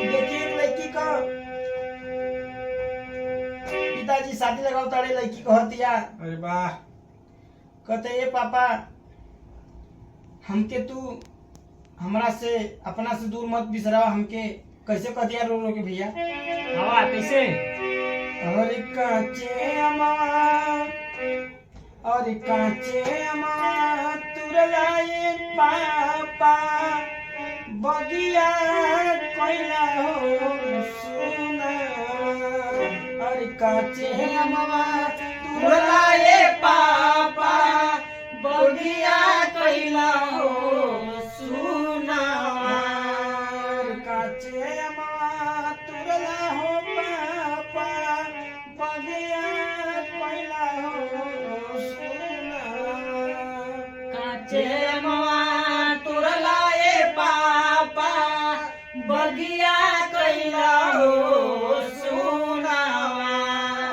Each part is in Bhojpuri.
देखिए एक लड़की का पिताजी शादी लगाओ तारे लड़की कहतिया। अरे वाह। कहते ये पापा हमके तू हमरा से अपना से दूर मत बिसरावा हमके। कैसे कह दिया रो रो के भैया। हवा कैसे? और काचे अमा और काचे अमा तुरलाए पापा बगिया कोइला हो सुना। और काचे अमा तुरलाए पापा बगिया कोइला हो सुना। काचे अमा तुरला हो पापा बगिया कोइला हो सुना। काचे अमवा तुरलाए पापा बगिया कैला हो सुनावा।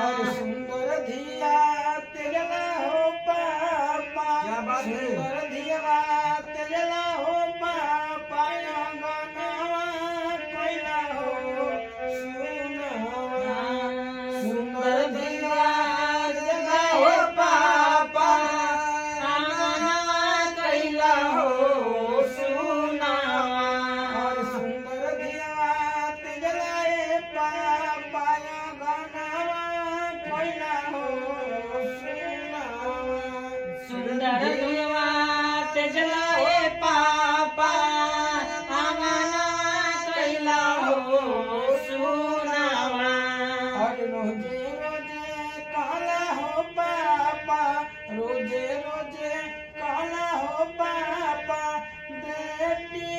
और सुंदर धिया तेजला हो पापा। क्या बात है? सुंदर धिया तेजला हो पापा अंगनवा कोइला हो सुनावा। सुंदर धिया तेजला हो पापा अंगनवा कैला हो सुनावा। और सुंदर धिया तेजलाए पापा अंगनवा कोइला हो सुनावा। सुंदर दुआ तेजलाए पापा अंगनवा कैला हो सुनावा। और रोजे रोजे कहला हो पापा रोजे रोजे कहला हो पापा बेटी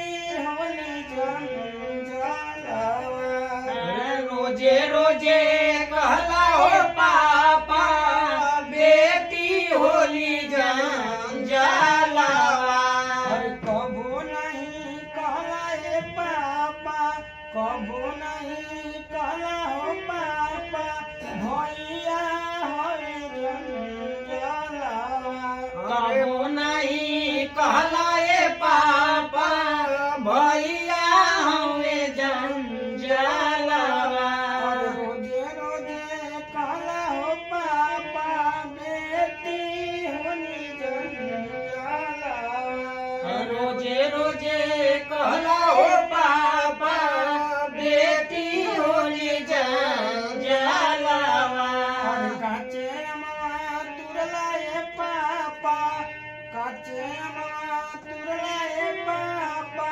होली जंजालवा। रोजे रोजे कहला हो पापा बेटी होली जंजालवा। और कबो नहीं कहला हे पापा कबो नहीं कहला हो पापा भैया होवे जंजालवा। कबो नहीं कहला ए पापा भैया हमें जंजालवा। और रोजे रोजे कहला हो पापा बेटी होली जंजालवा। रोजे रोजे कहला हो पापा बेटी होली जंजालवा। और काचे अमवा तुरलाए पापा काचे अमवा तुरलाए पापा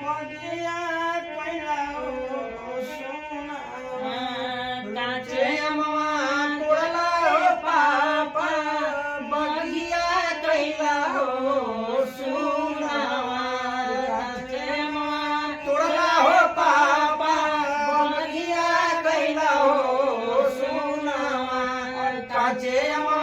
बगिया कोइला हो सुना। काचे अमवा तोड़ला हो पापा बगिया कैला हो सुनावा। काचे अमवा तोड़ला हो पापा बगिया कैला हो सुनावा। और काचे अमवा